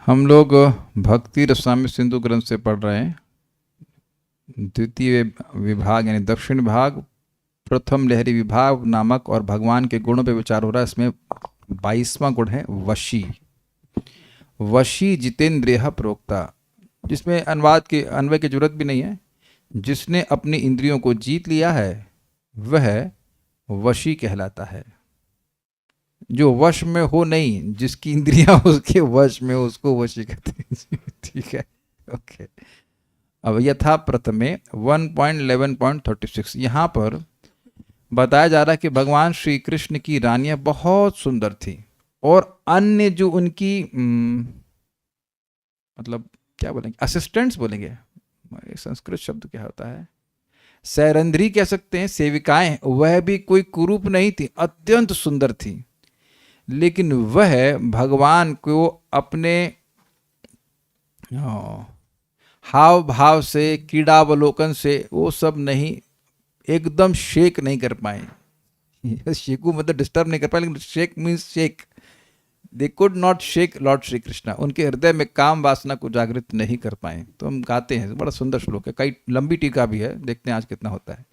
हम लोग भक्ति रसायन सिंधु ग्रंथ से पढ़ रहे हैं। द्वितीय विभाग यानी दक्षिण भाग, प्रथम लहरी विभाग नामक और भगवान के गुणों पे विचार हो रहा है। इसमें 22वां गुण है वशी। वशी जितेंद्रिय प्रोक्ता, जिसमें अनुवाद के अन्वय की जरूरत भी नहीं है। जिसने अपनी इंद्रियों को जीत लिया है वह वशी कहलाता है। जो वश में हो नहीं, जिसकी इंद्रियां उसके वश में, उसको वशी कहते हैं। ठीक है, ओके। अब यथा प्रथमे 1.11.36 यहाँ पर बताया जा रहा है कि भगवान श्री कृष्ण की रानियां बहुत सुंदर थी और अन्य जो उनकी मतलब क्या बोलेंगे, असिस्टेंट्स बोलेंगे, संस्कृत शब्द क्या होता है, सैरंध्री कह सकते हैं, सेविकाएं, वह भी कोई कुरूप नहीं थी, अत्यंत सुंदर थी। लेकिन वह भगवान को अपने हाव भाव से, कीड़ावलोकन से वो सब नहीं, एकदम शेक नहीं कर पाए। शेकू मतलब डिस्टर्ब नहीं कर पाए, लेकिन shake means shake. They could not shake Lord Shri Krishna. उनके हृदय में काम वासना को जागृत नहीं कर पाए। तो हम गाते हैं, बड़ा सुंदर श्लोक है, कई लंबी टीका भी है, देखते हैं आज कितना होता है।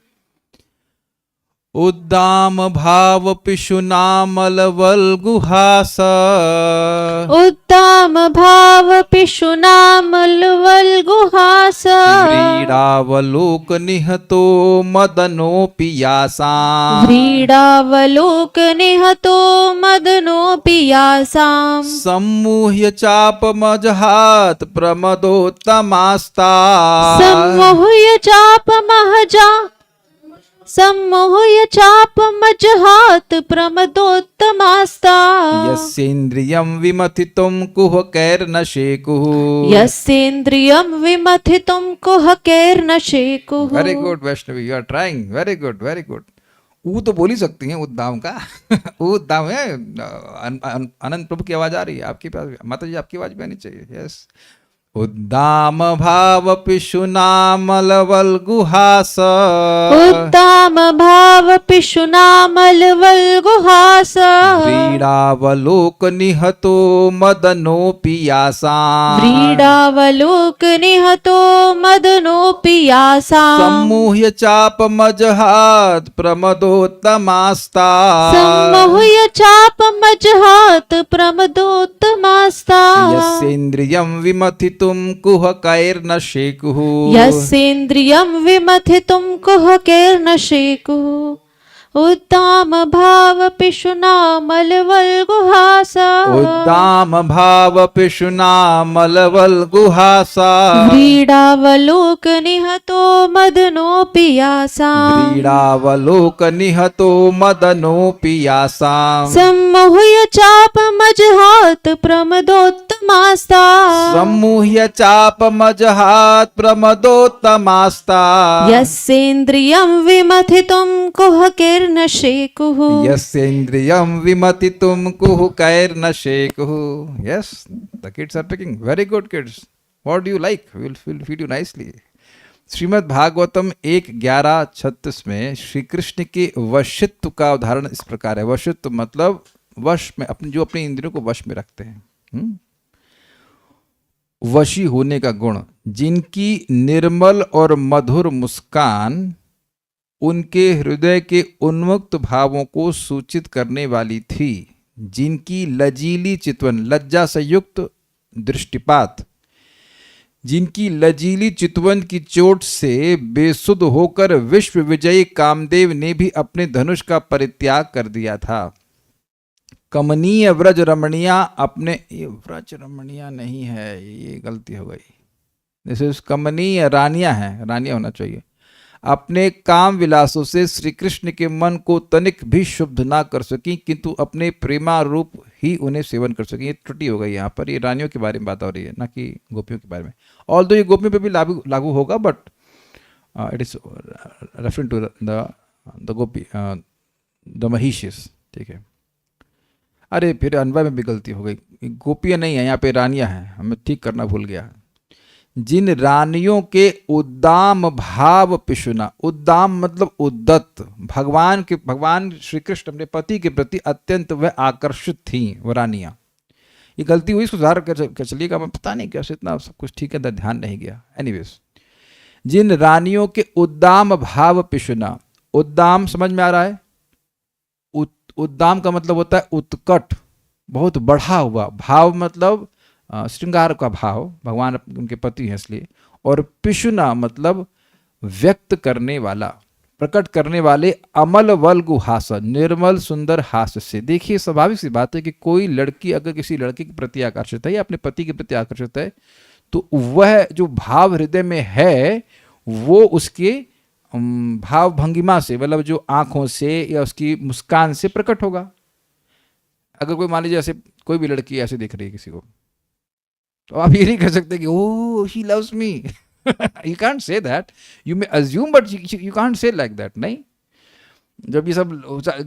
उद्दाम भाव पिशुनामल वल्गुहास, उद्दाम भाव पिशुनामल वल्गुहास, व्रीडावलोक निहतो मदनो पियासाम, व्रीडावलोक निहतो मदनो पियासाम, सम्मोह्य चापमजहात प्रमदोत्तमास्ता, सम्मोह्य चापमहजा, सम्मोह्य चापमजहात प्रमदोत्तमास्ता, यस्येन्द्रियं विमथितुं कुहकैर्न शेकुः, यस्येन्द्रियं विमथितुं कुहकैर्न शेकुः। Very good Vaishnavi, you are trying, very good very good. ऊ तो बोल ही सकती हैं उद्दाम का। उद्दाम है। अनंत प्रभु की आवाज आ रही है आपके पास, माता जी आपकी आवाज भी आनी चाहिए। यस। उद्दाम भाव पिशुनामल वल्गुहास, उद्दाम भाव पिशुनामल वल्गुहास, व्रीडावलोक निहतो मदनो पियासाम, व्रीडावलोक निहतो मदनो पियासाम, सम्मोह्य चापमजहात प्रमदोत्तमास्ता, सम्मोह्य चापमजहात प्रमदोत्तमास्ता, यस्येन्द्रियं विमथितुं कुहकैर्न शेकुः, यस्येन्द्रियं विमथितुं कुहकैर्न शेकुः। उद्दाम भाव पिशुनामल वल्गुहास, उद्दाम भाव पिशुनामल वल्गुहास, व्रीडावलोक निहतो मदनो पियासाम, व्रीडावलोक निहतो मदनो पियासाम, सम्मोह्य चापमजहात प्रमदोत्तमास्ता, सम्मोह्य चापमजहात प्रमदोत्तमास्ता, यस्येन्द्रियं विमथितुं कुहकैर्न शेकुः, यस्येन्द्रियं विमथितुं कुहकैर्न शेकुः। Yes, the kids are picking. Very good kids. What do you like? We will feed you nicely. Shrimad Bhagavatam 1:11-36 में श्री कृष्ण के वशित्व का उदाहरण इस प्रकार है। वशित्व मतलब वश में, अपने जो अपनी इंद्रियों को वश में रखते हैं। वशी होने का गुण, जिनकी निर्मल और मधुर मुस्कान उनके हृदय के उन्मुक्त भावों को सूचित करने वाली थी, जिनकी लजीली चितवन, लज्जा से युक्त दृष्टिपात, जिनकी लजीली चितवन की चोट से बेसुध होकर विश्व विजयी कामदेव ने भी अपने धनुष का परित्याग कर दिया था। कमनीय व्रज रमणिया अपने, ये व्रज रमणिया नहीं है, ये गलती हो गई, जैसे कमनीय रानियां हैं, रानियां होना चाहिए, अपने काम विलासों से श्री कृष्ण के मन को तनिक भी शुद्ध ना कर सकी, किंतु अपने प्रेमा रूप ही उन्हें सेवन कर सकी। ये त्रुटि हो गई यहाँ पर, ये रानियों के बारे में बात हो रही है, ना कि गोपियों के बारे में। ऑल्दो ये गोपियों पे भी लागू होगा, but it is referring to the gopi, the महिषिस। ठीक है, अरे फिर अन्वय में भी गलती हो गई, गोपियाँ नहीं है यहाँ पे, रानियाँ हैं, हमें ठीक करना भूल गया। जिन रानियों के उद्दाम भाव पिशुना, उद्दाम मतलब उद्दत, भगवान श्री कृष्ण अपने पति के प्रति अत्यंत वह आकर्षित थीं, वह रानियां। ये गलती हुई, इसको सुधार कर चलिएगा। मैं पता नहीं कैसे इतना सब कुछ ठीक है, ध्यान नहीं गया। एनीवेज, जिन रानियों के उद्दाम भाव पिशुना, उद्दाम समझ में आ रहा है? उद्दाम का मतलब होता है उत्कट, बहुत बढ़ा हुआ। भाव मतलब श्रृंगार का भाव, भगवान उनके पति हैं इसलिए। और पिशुना मतलब व्यक्त करने वाला, प्रकट करने वाले। अमल वल्गु हास, निर्मल सुंदर हास्य से। देखिए स्वाभाविक सी बात है कि कोई लड़की अगर किसी लड़के के प्रति आकर्षित है या अपने पति के प्रति आकर्षित है, तो वह जो भाव हृदय में है वो उसके भाव भंगिमा से, मतलब जो आंखों से या उसकी मुस्कान से प्रकट होगा। अगर कोई मान लीजिए ऐसे कोई भी लड़की ऐसे देख रही है किसी को, तो आप ये नहीं कह सकते कि oh he loves me. You can't say that, you may assume but you can't say like that. नहीं, जब ये सब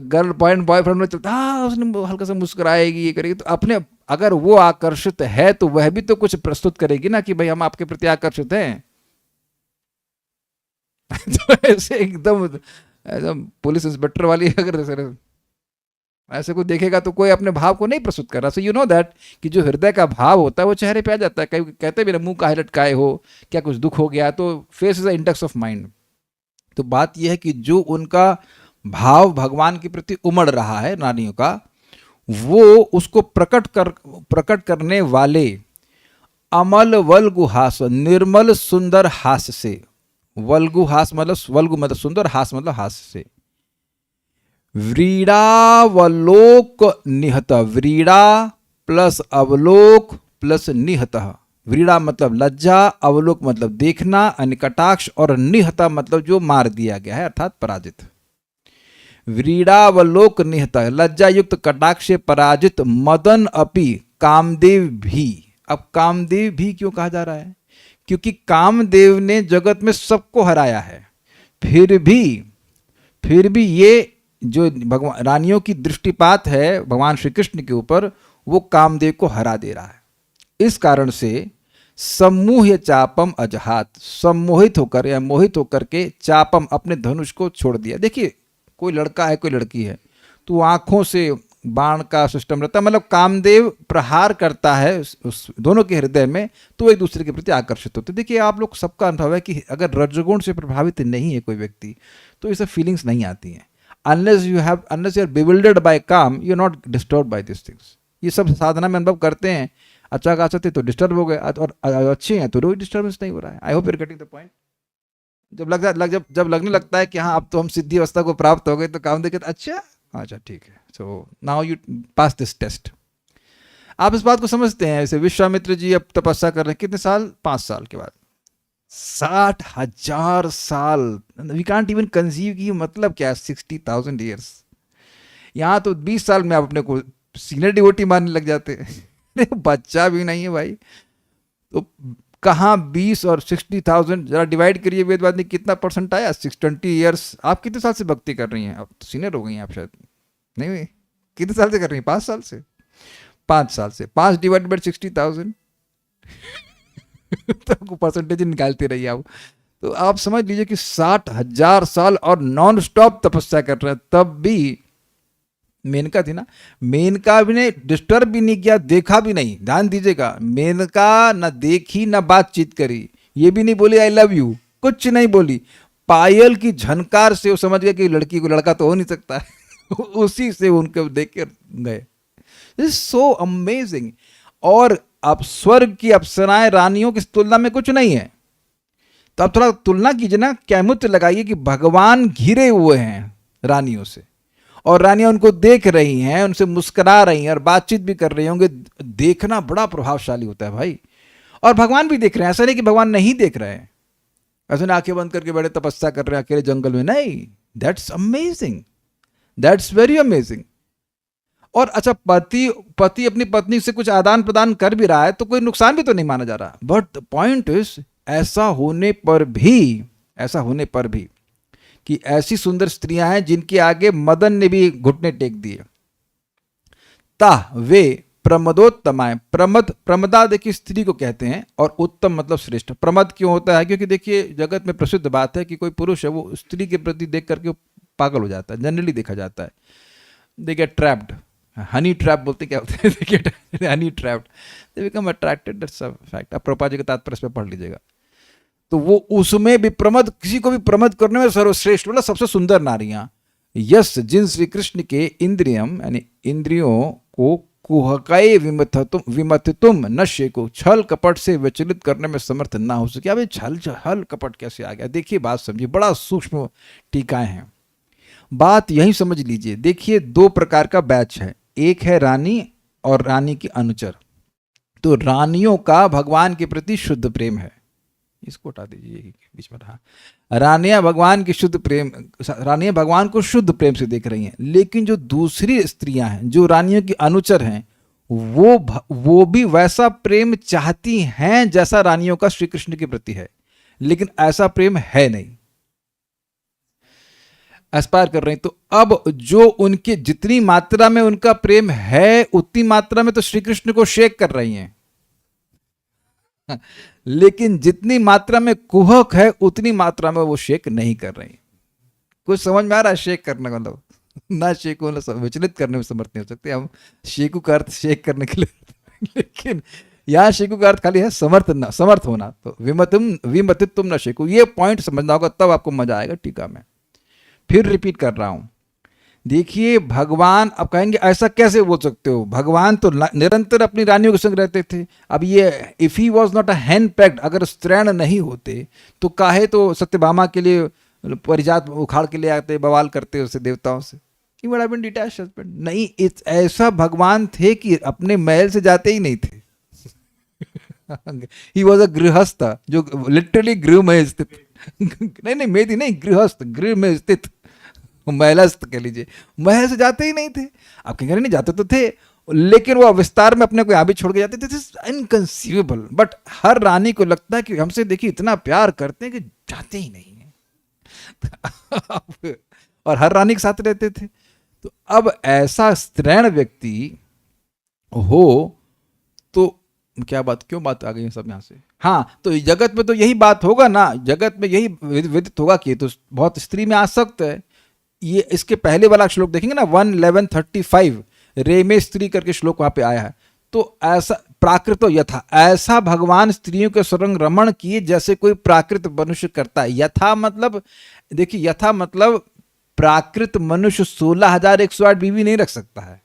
गर्ल पॉइंट बॉयफ्रेंड में चलता, हाँ उसने हल्का सा मुस्कुराएगी, ये करेगी, तो अपने अगर वो आकर्षित है तो वह भी तो कुछ प्रस्तुत करेगी ना कि भाई हम आपके प्रति आकर्षित हैं। तो ऐसे एकदम पुलिस इंस्पेक्टर वाली अगर ऐसे कोई देखेगा तो कोई अपने भाव को नहीं प्रस्तुत कर रहा। सो यू नो दैट कि जो हृदय का भाव होता है वो चेहरे पे आ जाता है। कई कहते भी ना, मुंह काहे लटकाए हो, क्या कुछ दुख हो गया, तो face is a index of mind. तो बात यह है कि जो उनका भाव भगवान के प्रति उमड़ रहा है रानियों का, वो उसको प्रकट करने वाले अमल वल्गु हास, निर्मल सुंदर हास से। वल्गु हास मतलब सुंदर, हास मतलब हास्य से। व्रीड़ावलोक निहत, व्रीड़ा प्लस अवलोक प्लस निहत। व्रीड़ा मतलब लज्जा, अवलोक मतलब देखना, अनिकटाक्ष, और निहता मतलब जो मार दिया गया है अर्थात पराजित। व्रीड़ावलोक निहत, लज्जा युक्त कटाक्ष से पराजित। मदन अपि, कामदेव भी। अब कामदेव भी क्यों कहा जा रहा है? क्योंकि कामदेव ने जगत में सबको हराया है, फिर भी ये जो भगवान रानियों की दृष्टिपात है भगवान श्री कृष्ण के ऊपर, वो कामदेव को हरा दे रहा है। इस कारण से सम्मोह्य चापम अजहात, सम्मोहित होकर या मोहित होकर के चापम अपने धनुष को छोड़ दिया। देखिए कोई लड़का है कोई लड़की है, तो आंखों से बाण का सिस्टम रहता है, मतलब कामदेव प्रहार करता है उस दोनों के हृदय में, तो एक दूसरे के प्रति आकर्षित होते। देखिए आप लोग सबका अनुभव है कि अगर रजोगुण से प्रभावित नहीं है कोई व्यक्ति, तो ये सब फीलिंग्स नहीं आती हैं। unless you are bewildered by काम, you are not disturbed by these things। ये सब साधना में अनुभव करते हैं, अच्छा खासा थे तो डिस्टर्ब हो गए, और अच्छे हैं तो कोई डिस्टर्बेंस नहीं हो रहा है। I hope you are getting the point. जब लगने लगता है कि हाँ अब तो हम सिद्धि अवस्था को प्राप्त हो गए, तो काम देखे अच्छा ठीक है, so now you pass this test. आप इस बात को समझते हैं। ऐसे विश्वामित्र जी अब तपस्या कर रहे हैं, कितने साल? 5 साल के बाद 60,000 साल। वी कांट इवन कंसीव की मतलब क्या है 60,000 ईयर्स। यहाँ तो 20 साल में आप अपने को सीनियर डिवोटी मानने लग जाते हैं। बच्चा भी नहीं है भाई, तो कहाँ 20 और 60,000, जरा डिवाइड करिए वेदवादी कितना परसेंट आया? 620 ईयर्स। आप कितने साल से भक्ति कर रही हैं? अब तो सीनियर हो गई हैं आप शायद, नहीं हुई? कितने साल से कर रही हैं? 5 साल से। 5 साल से 5 डिवाइड बाय 60,000 तो परसेंटेज निकालते रहिए आप। तो आप समझ लीजिए कि 60,000 साल और नॉन स्टॉप तपस्या कर रहे हैं। तब भी मेनका थी ना, मेनका भी ने डिस्टर्ब भी नहीं किया, देखा भी नहीं। ध्यान दीजिएगा, मेनका न देखी न बातचीत करी, ये भी नहीं बोली आई लव यू, कुछ नहीं बोली। पायल की झनकार से वो समझ गया कि लड़की को लड़का तो हो नहीं सकता है। उसी से उनको देख कर गए। This so amazing. और अब स्वर्ग की अप्सराएं रानियों की तुलना में कुछ नहीं है। तो अब थोड़ा तुलना कीजिए ना, कैमुत्र लगाइए कि भगवान घिरे हुए हैं रानियों से, और रानियां उनको देख रही हैं, उनसे मुस्कुरा रही हैं और बातचीत भी कर रही होंगे। देखना बड़ा प्रभावशाली होता है भाई। और भगवान भी देख रहे हैं, ऐसा नहीं कि भगवान नहीं देख रहे हैं, ऐसे ना आंखें बंद करके बड़े तपस्या कर रहे हैं अकेले जंगल में, नहीं। That's amazing, that's very amazing. और अच्छा, पति अपनी पत्नी से कुछ आदान प्रदान कर भी रहा है तो कोई नुकसान भी तो नहीं माना जा रहा। बट द पॉइंट इज, ऐसा होने पर भी कि ऐसी सुंदर स्त्रियां हैं जिनके आगे मदन ने भी घुटने टेक दिए। वे प्रमदोत्तमाएं। प्रमदा देखिए स्त्री को कहते हैं, और उत्तम मतलब श्रेष्ठ। प्रमद क्यों होता है? क्योंकि देखिए जगत में प्रसिद्ध बात है कि कोई पुरुष है वो स्त्री के प्रति देख करके पागल हो जाता है, जनरली देखा जाता है, they get trapped. Honey trap बोलते क्या होते हैं देखिए, Honey trapped, they become attracted, that's a fact. आप प्रभुपाद जी का तात्पर्य इस पे पढ़ लीजिएगा। तो वो उसमें भी प्रमद, किसी को भी प्रमद करने में सर्वश्रेष्ठ, मतलब सबसे सुंदर नारियां, यस जिन श्री कृष्ण के इंद्रियम यानी इंद्रियों को कुहकाए विमथितुम नश्य को, छल कपट से विचलित करने में समर्थ ना हो सके। अब ये छल कपट कैसे आ गया? देखिए बात समझिए, बड़ा सूक्ष्म टीकाएं हैं, बात यही समझ लीजिए। देखिए दो प्रकार का बैच है, एक है रानी और रानी के अनुचर। तो रानियों का भगवान के प्रति शुद्ध प्रेम है, इसको हटा दीजिए बीच में रहा। रानियां भगवान की शुद्ध प्रेम, रानियां भगवान को शुद्ध प्रेम से देख रही हैं, लेकिन जो दूसरी स्त्रियां हैं जो रानियों की अनुचर हैं, वो भी वैसा प्रेम चाहती हैं जैसा रानियों का श्री कृष्ण के प्रति है, लेकिन ऐसा प्रेम है नहीं, एस्पायर कर रही हैं। तो अब जो उनके जितनी मात्रा में उनका प्रेम है उतनी मात्रा में तो श्री कृष्ण को शेक कर रही हैं, लेकिन जितनी मात्रा में कुहक है उतनी मात्रा में वो शेक नहीं कर रही। कुछ समझ में आ रहा है? शेक करने का मतलब ना शेक मतलब विचलित करने में समर्थ नहीं हो सकते हम, शेकू का अर्थ शेक करने के लिए लेकिन यहाँ शेकू का अर्थ खाली है समर्थ होना। तो विमतित्वम न शेकू, ये पॉइंट समझना होगा, तब आपको मजा आएगा टीका में। फिर रिपीट कर रहा हूं, देखिए भगवान, अब कहेंगे ऐसा कैसे बोल सकते हो, भगवान तो निरंतर अपनी रानियों के संग रहते थे। अब ये if he was not a hand packed, अगर स्त्रैण नहीं होते तो काहे तो सत्यभामा के लिए परिजात उखाड़ के ले आते, बवाल करते उससे देवताओं से, कि बड़ा बिन डिटैच हस्बैंड नहीं। ऐसा भगवान थे कि अपने महल से जाते ही नहीं थे ही वॉज अ गृहस्थ, जो लिटरली गृह में स्थित नहीं मेदी नहीं, गृहस्थ, गृह में स्थित, महलस्थ कह लीजिए, महल से जाते ही नहीं थे। आप कहेंगे नहीं जाते तो थे, लेकिन वो विस्तार में अपने को यहाँ भी छोड़ के जाते थे, इनकंसीवेबल। बट हर रानी को लगता है कि हमसे देखिए इतना प्यार करते हैं कि जाते ही नहीं है और हर रानी के साथ रहते थे। तो अब ऐसा स्त्रैण व्यक्ति हो तो क्या बात, क्यों बात आ गई सब यहाँ से? हाँ, तो जगत में तो यही बात होगा ना, जगत में यही विदित होगा कि तो बहुत स्त्री में आसक्त है। ये इसके पहले वाला श्लोक देखेंगे ना, 1:11:35 रे में स्त्री करके श्लोक वहां पे आया है। तो ऐसा प्राकृत यथा, ऐसा भगवान स्त्रियों के संग रमण किए जैसे कोई प्राकृत मनुष्य करता है। यथा मतलब देखिए, यथा मतलब प्राकृत मनुष्य 16,108 बीवी नहीं रख सकता है,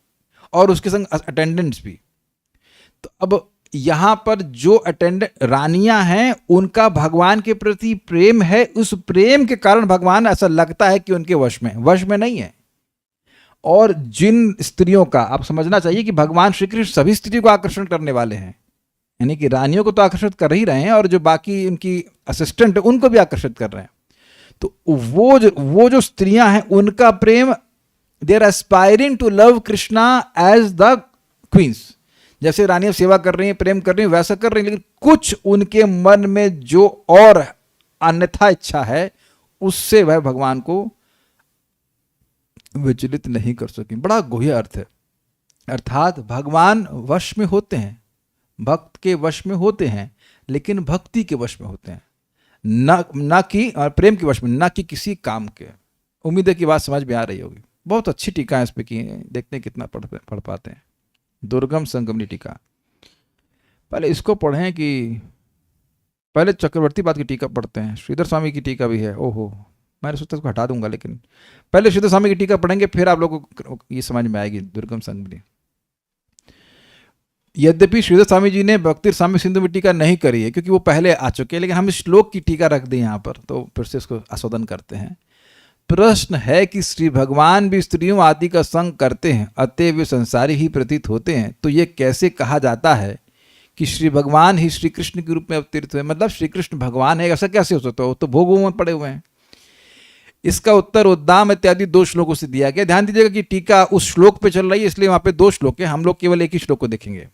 और उसके संग अटेंडेंट्स भी। तो अब यहां पर जो अटेंडेंट रानियां हैं उनका भगवान के प्रति प्रेम है, उस प्रेम के कारण भगवान ऐसा लगता है कि उनके वश में नहीं है। और जिन स्त्रियों का, आप समझना चाहिए कि भगवान श्री कृष्ण सभी स्त्रियों को आकर्षण करने वाले हैं, यानी कि रानियों को तो आकर्षित कर ही रहे हैं और जो बाकी उनकी असिस्टेंट है उनको भी आकर्षित कर रहे हैं। तो वो जो स्त्रियां हैं उनका प्रेम, they are aspiring to love Krishna as the queens. जैसे रानियां सेवा कर रही हैं, प्रेम कर रही हैं, वैसा कर रही हैं, लेकिन कुछ उनके मन में जो और अन्यथा इच्छा है उससे वह भगवान को विचलित नहीं कर सके। बड़ा गुह्य अर्थ है। अर्थात भगवान वश में होते हैं, भक्त के वश में होते हैं, लेकिन भक्ति के वश में होते हैं, ना कि प्रेम के वश में, ना कि किसी काम के। उम्मीद है कि बात समझ में आ रही होगी। बहुत अच्छी टीका है इस पे की है, देखते हैं कितना पढ़ पाते हैं। दुर्गम संगमनी टीका, पहले इसको पढ़ें कि पहले चक्रवर्ती बात की टीका पढ़ते हैं। श्रीधर स्वामी की टीका भी है, ओहो मैंने सोचा इसको हटा दूंगा, लेकिन पहले श्रीधर स्वामी की टीका पढ़ेंगे, फिर आप लोगों को ये समझ में आएगी दुर्गम संगमनी। यद्यपि श्रीधर स्वामी जी ने भक्ति स्वामी सिंधु में टीका नहीं करी है क्योंकि वो पहले आ चुके हैं, लेकिन हम इस श्लोक की टीका रख दें यहाँ पर, तो फिर से इसको आस्वादन करते हैं। प्रश्न है कि श्री भगवान भी स्त्रियों आदि का संग करते हैं, अतः वे संसारी ही प्रतीत होते हैं, तो ये कैसे कहा जाता है कि श्री भगवान ही श्री कृष्ण के रूप में अवतरित हुए? मतलब श्री कृष्ण भगवान है, ऐसा कैसे हो सकता है? वो तो भोगों में पड़े हुए हैं। इसका उत्तर उद्दाम इत्यादि 2 श्लोकों से दिया गया। ध्यान दीजिएगा कि टीका उस श्लोक पे चल रही है, इसलिए वहां पे 2 श्लोक है, हम लोग केवल एक ही श्लोक को देखेंगे।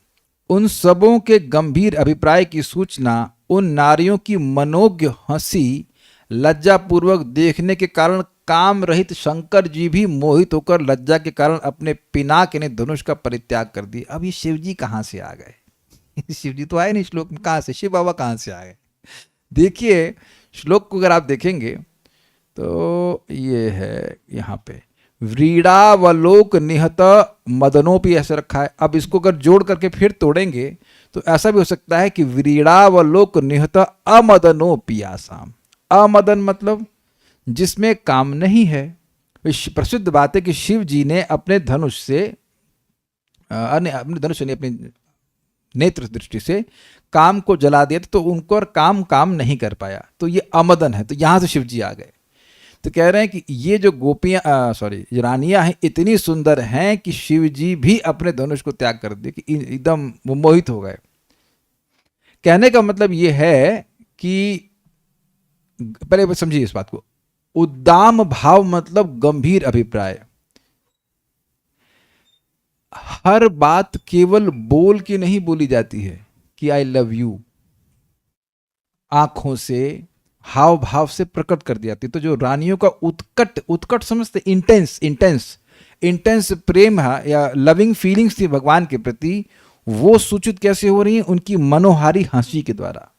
उन सबों के गंभीर अभिप्राय की सूचना उन नारियों की मनोज्ञ हंसी लज्जापूर्वक देखने के कारण काम रहित शंकर जी भी मोहित होकर लज्जा के कारण अपने पिनाक ने धनुष का परित्याग कर दिया। अब ये शिव जी कहाँ से आ गए? शिव जी तो आए नहीं श्लोक में, कहाँ से शिव बाबा कहाँ से आ गए? देखिए श्लोक को अगर आप देखेंगे तो ये है यहाँ पे, व्रीड़ावलोक निहत मदनोपि ऐसे रखा है। अब इसको अगर जोड़ करके फिर तोड़ेंगे तो ऐसा भी हो सकता है कि व्रीड़ावलोक निहत अमदनोपि आसाम। अमदन मतलब जिसमें काम नहीं है। प्रसिद्ध बात है कि शिव जी ने अपने धनुष से अपने धनुष नहीं, अपनी नेत्र दृष्टि से काम को जला दिया तो उनको और काम नहीं कर पाया, तो ये अमदन है। तो यहां से शिव जी आ गए। तो कह रहे हैं कि ये जो गोपियां ये रानियां हैं इतनी सुंदर हैं कि शिव जी भी अपने धनुष को त्याग कर दिए, कि एकदम वो मोहित हो गए। कहने का मतलब ये है कि पहले समझिए इस बात को। उद्दाम भाव मतलब गंभीर अभिप्राय। हर बात केवल बोल के नहीं बोली जाती है कि आई लव यू, आंखों से हाव भाव से प्रकट कर दी जाती। तो जो रानियों का उत्कट समझते, इंटेंस प्रेम है या लविंग फीलिंग्स थी भगवान के प्रति, वो सूचित कैसे हो रही है? उनकी मनोहारी हंसी के द्वारा,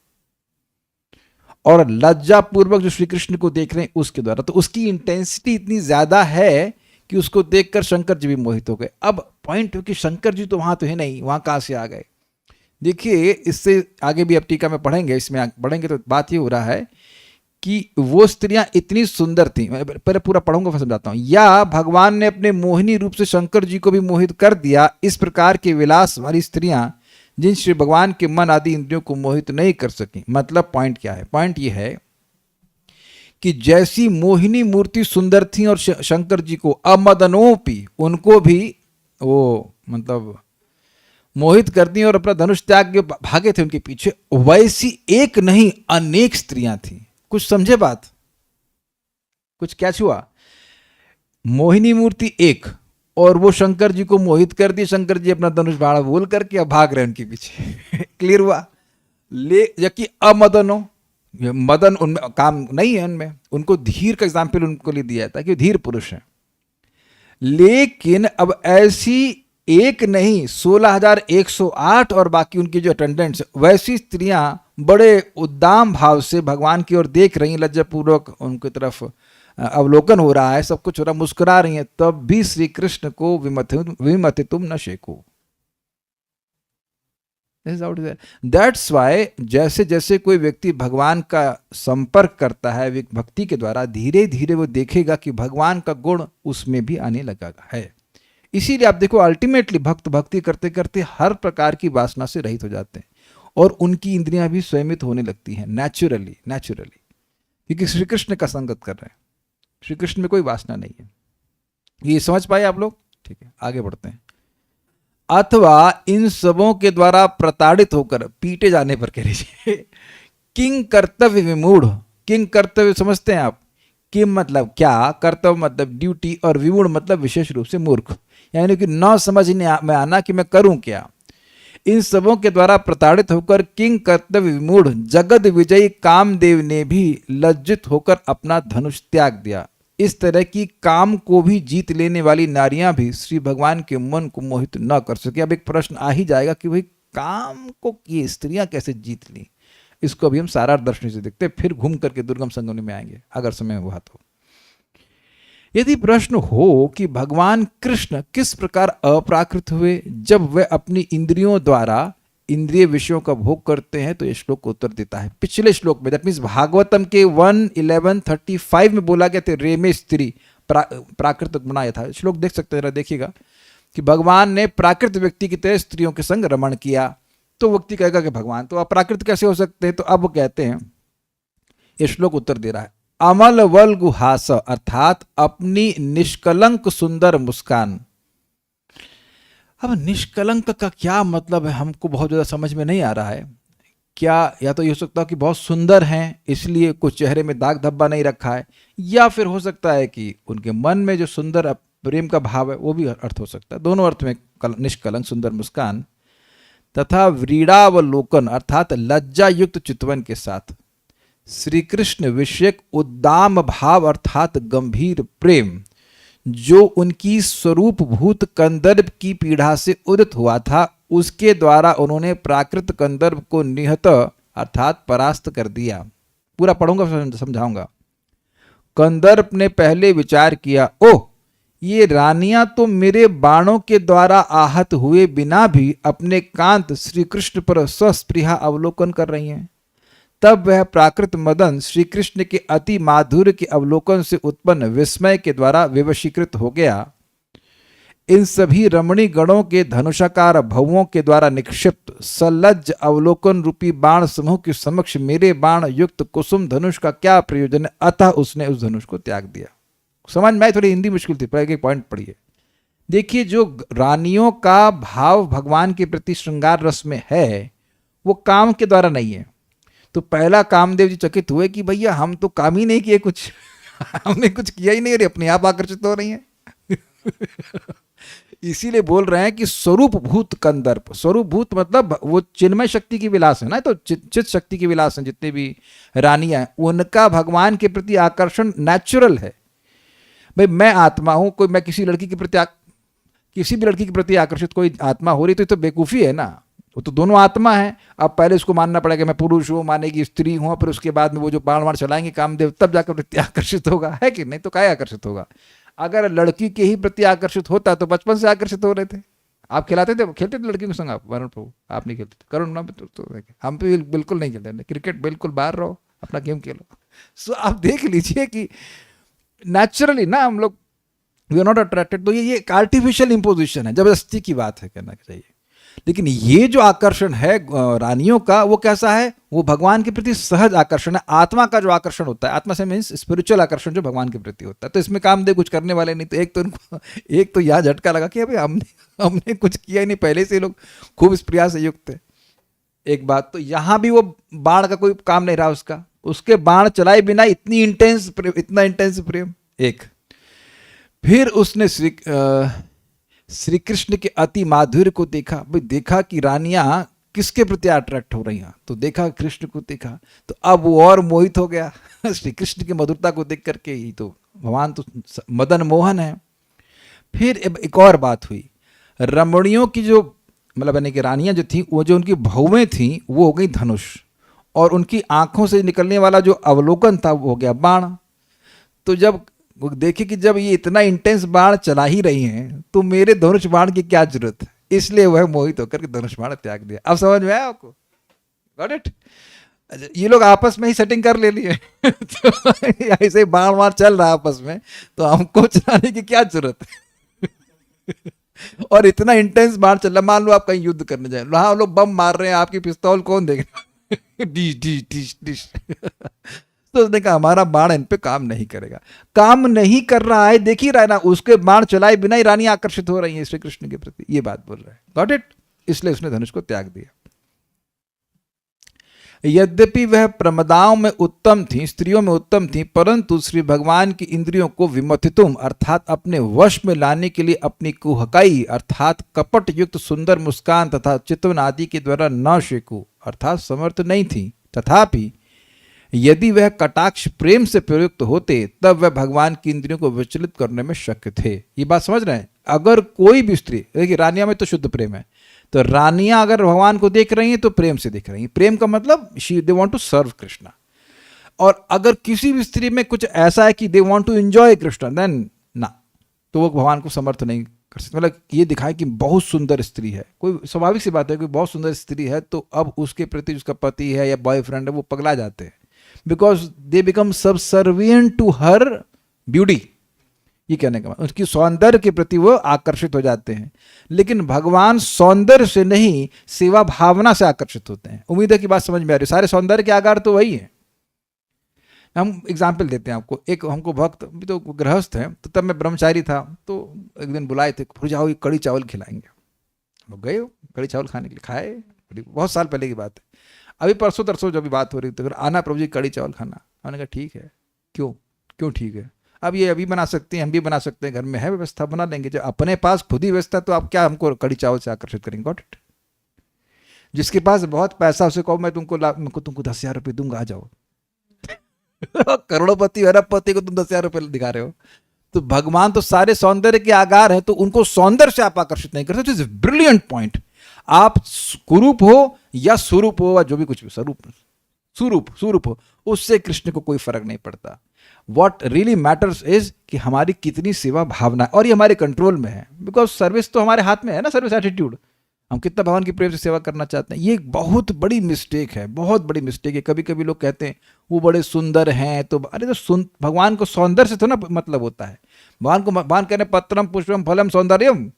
और लज्जा पूर्वक जो श्री कृष्ण को देख रहे हैं उसके द्वारा। तो उसकी इंटेंसिटी इतनी ज्यादा है कि उसको देखकर शंकर जी भी मोहित हो गए। अब पॉइंट हो कि शंकर जी तो वहां तो है नहीं, वहां कहां से आ गए? देखिए, इससे आगे भी अब टीका में पढ़ेंगे, इसमें पढ़ेंगे तो बात ये हो रहा है कि वो स्त्रियां इतनी सुंदर थी। पहले पूरा पढ़ूंगा फिर समझाता हूं। या भगवान ने अपने मोहिनी रूप से शंकर जी को भी मोहित कर दिया। इस प्रकार के विलास वाली स्त्रियां जिन श्री भगवान के मन आदि इंद्रियों को मोहित नहीं कर सकी। मतलब पॉइंट क्या है? पॉइंट ये है कि जैसी मोहिनी मूर्ति सुंदर थी और शंकर जी को अमदनोपि उनको भी वो मतलब मोहित कर दी और अपना धनुष त्याग के भागे थे उनके पीछे, वैसी एक नहीं अनेक स्त्रियां थी। कुछ समझे बात? कुछ क्या हुआ? मोहिनी मूर्ति एक और वो शंकर जी को मोहित कर दी। शंकर जी अपना धनुष बाण बोल करके अब भाग रहे हैं उनके पीछे। क्लियर हुआ? ले जबकि अमदनो, मदन उनमें काम नहीं है उनमें। उनको धीर का एग्जाम्पल उनको लिए दिया था कि धीर पुरुष हैं। लेकिन अब ऐसी एक नहीं 16,108 और बाकी उनकी जो अटेंडेंट्स, वैसी स्त्रियां बड़े उद्दाम भाव से भगवान की ओर देख रही हैं, लज्जापूर्वक उनकी तरफ अवलोकन हो रहा है, सब कुछ हो रहा, मुस्कुरा रही हैं, तब भी श्री कृष्ण को विमथितुम न शेको। दैट्स वाई जैसे जैसे कोई व्यक्ति भगवान का संपर्क करता है भक्ति के द्वारा, धीरे धीरे वो देखेगा कि भगवान का गुण उसमें भी आने लगा है। इसीलिए आप देखो, अल्टीमेटली भक्त भक्ति करते करते हर प्रकार की वासना से रहित हो जाते हैं और उनकी इंद्रियां भी संयमित होने लगती हैं नेचुरली, क्योंकि श्री कृष्ण का संगत कर रहे हैं। श्री कृष्ण में कोई वासना नहीं है। ये समझ पाए आप लोग? ठीक है, आगे बढ़ते हैं। अथवा इन सबों के द्वारा प्रताड़ित होकर पीटे जाने पर, कह लीजिए, किंग कर्तव्य विमूढ़। किंग कर्तव्य समझते हैं आप? किम मतलब क्या, कर्तव्य मतलब ड्यूटी, और विमूढ़ मतलब विशेष रूप से मूर्ख, यानी कि न समझने में आना कि मैं करूं क्या। इन सबों के द्वारा प्रताड़ित होकर किंग कर्तव्य विमूढ़ जगत विजयी कामदेव ने भी लज्जित होकर अपना धनुष त्याग दिया। इस तरह की काम को भी जीत लेने वाली नारियां भी श्री भगवान के मन को मोहित न कर सके। अब एक प्रश्न आ ही जाएगा कि भाई काम को ये स्त्रियां कैसे जीत ली? इसको अभी हम सारा दर्शन से देखते, फिर घूम करके दुर्गम संगमनी में आएंगे अगर समय हुआ तो। यदि प्रश्न हो कि भगवान कृष्ण किस प्रकार अप्राकृत हुए जब वे अपनी इंद्रियों द्वारा इंद्रिय विषयों का भोग करते हैं, तो ये श्लोक को उत्तर देता है पिछले श्लोक में। दैट मीन्स भागवतम के 1:11:35 में बोला गया था रेमे स्त्री प्राकृत बनाया था। श्लोक देख सकते हैं, देखिएगा कि भगवान ने प्राकृत व्यक्ति की तरह स्त्रियों के संग रमण किया। तो व्यक्ति कहेगा कि भगवान तो अप्राकृत कैसे हो सकते हैं? तो अब वो कहते हैं, ये श्लोक उत्तर दे रहा है, अमल वल गुहास अर्थात अपनी निष्कलंक सुंदर मुस्कान। अब निष्कलंक का क्या मतलब है हमको बहुत ज़्यादा समझ में नहीं आ रहा है। क्या या तो ये हो सकता है कि बहुत सुंदर हैं इसलिए कुछ चेहरे में दाग धब्बा नहीं रखा है, या फिर हो सकता है कि उनके मन में जो सुंदर प्रेम का भाव है वो भी अर्थ हो सकता है। दोनों अर्थ में निष्कलंक सुंदर मुस्कान तथा व्रीड़ावलोकन अर्थात लज्जा युक्त चितवन के साथ श्री कृष्ण विषयक उद्दाम भाव अर्थात गंभीर प्रेम जो उनकी स्वरूप भूत कंदर्प की पीढ़ा से उदित हुआ था, उसके द्वारा उन्होंने प्राकृत कंदर्प को निहत अर्थात परास्त कर दिया। पूरा पढ़ूंगा समझाऊंगा। कंदर्प ने पहले विचार किया, ओह ये रानियां तो मेरे बाणों के द्वारा आहत हुए बिना भी अपने कांत श्री कृष्ण पर सस्पृहा अवलोकन कर रही हैं। तब वह प्राकृत मदन श्री कृष्ण के अति माधुर्य के अवलोकन से उत्पन्न विस्मय के द्वारा विवशीकृत हो गया। इन सभी रमणी गणों के धनुषाकार भवों के द्वारा निक्षिप्त सलज्ज अवलोकन रूपी बाण समूह के समक्ष मेरे बाण युक्त कुसुम धनुष का क्या प्रयोजन है, अतः उसने उस धनुष को त्याग दिया। समझ में आई? थोड़ी हिंदी मुश्किल थी, पर एक पॉइंट पढ़िए। देखिए, जो रानियों का भाव भगवान के प्रति श्रृंगार रस में है वो काम के द्वारा नहीं है। तो पहला कामदेव जी चकित हुए कि भैया हम तो काम ही नहीं किए कुछ हमने कुछ किया ही नहीं और अपने आप आकर्षित हो रही हैं इसीलिए बोल रहे हैं कि स्वरूप भूत कंदर्प। स्वरूप भूत मतलब वो चिन्मय शक्ति की विलास है ना, तो चित शक्ति की विलास है। जितने भी रानियां हैं उनका भगवान के प्रति आकर्षण नेचुरल है। भाई मैं आत्मा हूं, कोई मैं किसी लड़की के प्रति किसी भी लड़की के प्रति आकर्षित कोई आत्मा हो रही तो बेवकूफ़ी है ना। वो तो दोनों आत्मा है। अब पहले उसको मानना पड़ेगा मैं पुरुष हूँ, मानेगी स्त्री हूँ, फिर उसके बाद में वो जो बाण वाण चलाएंगे कामदेव, तब जाकर प्रति आकर्षित होगा, है कि नहीं? तो क्या आकर्षित होगा? अगर लड़की के ही प्रति आकर्षित होता तो बचपन से आकर्षित हो रहे थे। आप खिलाते थे, खेलते थे लड़की के संग? आप वरुण प्रभु आप नहीं खेलते? करुण ना तो हम भी बिल्कुल नहीं खेलते। क्रिकेट बिल्कुल बाहर रहो, अपना गेम खेलो। सो आप देख लीजिए कि नेचुरली ना हम लोग वी आर नॉट अट्रैक्टेड। तो ये एक आर्टिफिशियल इम्पोजिशन है, जबरदस्ती की बात है कहना चाहिए। लेकिन ये जो आकर्षण है रानियों का वो कैसा है? वो भगवान के प्रति सहज आकर्षण है। आत्मा का जो आकर्षण होता है, आत्मा से मीन्स स्पिरिचुअल आकर्षण जो भगवान के प्रति होता है। तो इसमें कामदेव कुछ करने वाले नहीं। तो एक तो यह झटका लगा कि अभी हमने कुछ किया ही नहीं, पहले से लोग खूब इस प्रयास से युक्त थे। एक बात तो यहां भी वो बाण का कोई काम नहीं रहा उसके बाण चलाए बिना इतना इंटेंस प्रेम। एक फिर उसने श्री कृष्ण के अति माधुर्य को देखा। भाई देखा कि रानियां किसके प्रति अट्रैक्ट हो रही हैं, तो देखा कृष्ण को देखा, तो अब वो और मोहित हो गया श्री कृष्ण की मधुरता को देख करके ही। तो भगवान तो मदन मोहन है। फिर एक और बात हुई, रमणियों की जो मतलब यानी कि रानियां जो थी वो जो उनकी भौवें थी वो हो गई धनुष, और उनकी आंखों से निकलने वाला जो अवलोकन था वो हो गया बाण। तो जब वो देखे कि जब ये इतना इंटेंस बाण चला ही रही हैं तो मेरे धनुष बाण की क्या जरूरत है, इसलिए वह मोहित होकर के धनुष बाण त्याग दिया। अब समझ में आया आपको? Got it? अच्छा, ये लोग आपस में ही सेटिंग कर ले लिए तो ऐसे बाण वाण चल रहा आपस में, तो हमको चलाने की क्या जरूरत है और इतना इंटेंस बाण चल रहा। मान लो आप कहीं युद्ध करने जाए, वहां लोग बम मार रहे हैं, आपकी पिस्तौल कौन देगा डिश डिश डिश डिश तो उसने कहा हमारा बाण इन पे काम नहीं करेगा। काम नहीं कर रहा है, देख ही रहा है ना, उसके बाण चलाए बिना ही रानी आकर्षित हो रही है श्री कृष्ण के प्रति, ये बात बोल रहा है। Got it? इसलिए उसने धनुष को त्याग दिया। यद्यपि वह प्रमदाओं में उत्तम थी, स्त्रियों में उत्तम थी, परंतु श्री भगवान की इंद्रियों को विमथितुम अर्थात अपने वश में लाने के लिए अपनी कुहकाई अर्थात कपट युक्त सुंदर मुस्कान तथा चितवन आदि के द्वारा न शेकु अर्थात समर्थ नहीं थी। तथापि यदि वह कटाक्ष प्रेम से प्रयुक्त होते तब वह भगवान की इंद्रियों को विचलित करने में शक्य थे। ये बात समझ रहे हैं? अगर कोई भी स्त्री, देखिए रानिया में तो शुद्ध प्रेम है, तो रानियां अगर भगवान को देख रही हैं तो प्रेम से देख रही हैं। प्रेम का मतलब they want to serve Krishna. और अगर किसी भी स्त्री में कुछ ऐसा है कि they want to enjoy Krishna, then ना, तो वो भगवान को समर्थ नहीं कर सकते। मतलब ये दिखाए कि बहुत सुंदर स्त्री है, कोई स्वाभाविक सी बात है कि बहुत सुंदर स्त्री है तो अब उसके प्रति उसका पति है या बॉयफ्रेंड है वो पगला जाते हैं, because they become subservient to her beauty. ये कहने का मतलब उसकी सौंदर्य के प्रति वो आकर्षित हो जाते हैं। लेकिन भगवान सौंदर्य से नहीं सेवा भावना से आकर्षित होते हैं। उम्मीद है कि बात समझ में आ रही है। सारे सौंदर्य के आधार तो वही है। हम एग्जाम्पल देते हैं आपको। एक हमको भक्त भी तो गृहस्थ है, तो तब मैं ब्रह्मचारी था, तो एक दिन बुलाए थे, फिर जाओ कड़ी चावल खिलाएंगे। लोग गए कड़ी चावल खाने के लिए, खाए, बहुत साल पहले की बात है। अभी परसों तरसों जब भी बात हो रही थी, तो आना प्रभु जी कड़ी चावल खाना। हमने कहा ठीक है। क्यों ठीक है? अब ये अभी बना सकते हैं, हम भी बना सकते हैं, घर में है व्यवस्था, बना लेंगे। जब अपने पास खुद ही व्यवस्था, तो आप क्या हमको कड़ी चावल से आकर्षित करेंगे? Got it? जिसके पास बहुत पैसा उसे कहो मैं तुमको 10,000 रुपये दूंगा, आ जाओ करोड़पति अरबपति को तुम 10,000 रुपये दिखा रहे हो। तो भगवान तो सारे सौंदर्य के आगार है, तो उनको सौंदर्य से आप आकर्षित नहीं करते। It is brilliant point. आप कुरूप हो या स्वरूप हो, जो भी कुछ भी स्वरूप हो, उससे कृष्ण को कोई फर्क नहीं पड़ता। व्हाट रियली मैटर्स इज कि हमारी कितनी सेवा भावना है, और ये हमारे कंट्रोल में है, बिकॉज सर्विस तो हमारे हाथ में है ना, सर्विस एटीट्यूड, हम कितना भगवान की प्रेम से सेवा करना चाहते हैं। ये एक बहुत बड़ी मिस्टेक है, बहुत बड़ी मिस्टेक है। कभी कभी लोग कहते हैं वो बड़े सुंदर हैं, तो अरे तो भगवान को सौंदर्य से तो ना मतलब होता है। भगवान कहने पत्रम पुष्पम फलम सौंदर्यम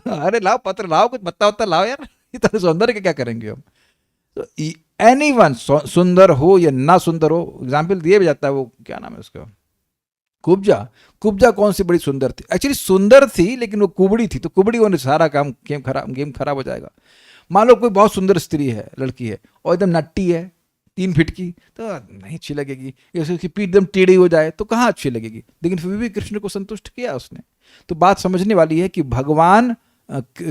अरे लाओ पत्र लाओ, कुछ पत्ता वत्ता लाओ यार, इतना सौंदर्य के क्या करेंगे हम। तो एनी वन, सुंदर हो या ना सुंदर हो, एग्जाम्पल दिए भी जाता है, वो क्या नाम है उसका, कुब्जा। कुब्जा कौन सी बड़ी सुंदर थी, एक्चुअली सुंदर थी लेकिन वो कुबड़ी थी, तो कुबड़ी होने से सारा काम गेम खराब हो जाएगा। मान लो कोई बहुत सुंदर स्त्री है, लड़की है, और एकदम नट्टी है 3 फीट की, तो नहीं अच्छी लगेगी। उसकी पीठ एकदम टेढ़ी हो जाए तो कहाँ अच्छी लगेगी, लेकिन फिर भी कृष्ण को संतुष्ट किया उसने। तो बात समझने वाली है कि भगवान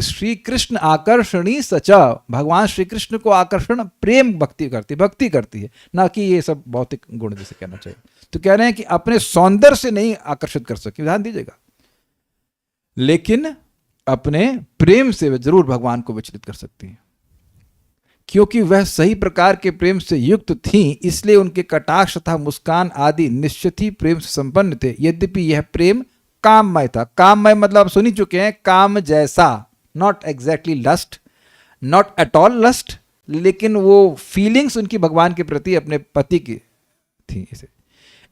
श्री कृष्ण आकर्षणी सचा, भगवान श्री कृष्ण को आकर्षण प्रेम भक्ति करती है, ना कि ये सब भौतिक गुण जैसे कहना चाहिए। तो कह रहे हैं कि अपने सौंदर्य से नहीं आकर्षित कर सकते, ध्यान दीजिएगा, लेकिन अपने प्रेम से वे जरूर भगवान को विचलित कर सकती हैं, क्योंकि वह सही प्रकार के प्रेम से युक्त थीं, इसलिए उनके कटाक्ष तथा मुस्कान आदि निश्चित ही प्रेम से संपन्न थे। यद्यपि यह प्रेम काममय था। काममय मतलब आप सुन ही चुके हैं, काम जैसा, not exactly lust, not at all lust, लेकिन वो फीलिंग्स उनकी भगवान के प्रति अपने पति की थी।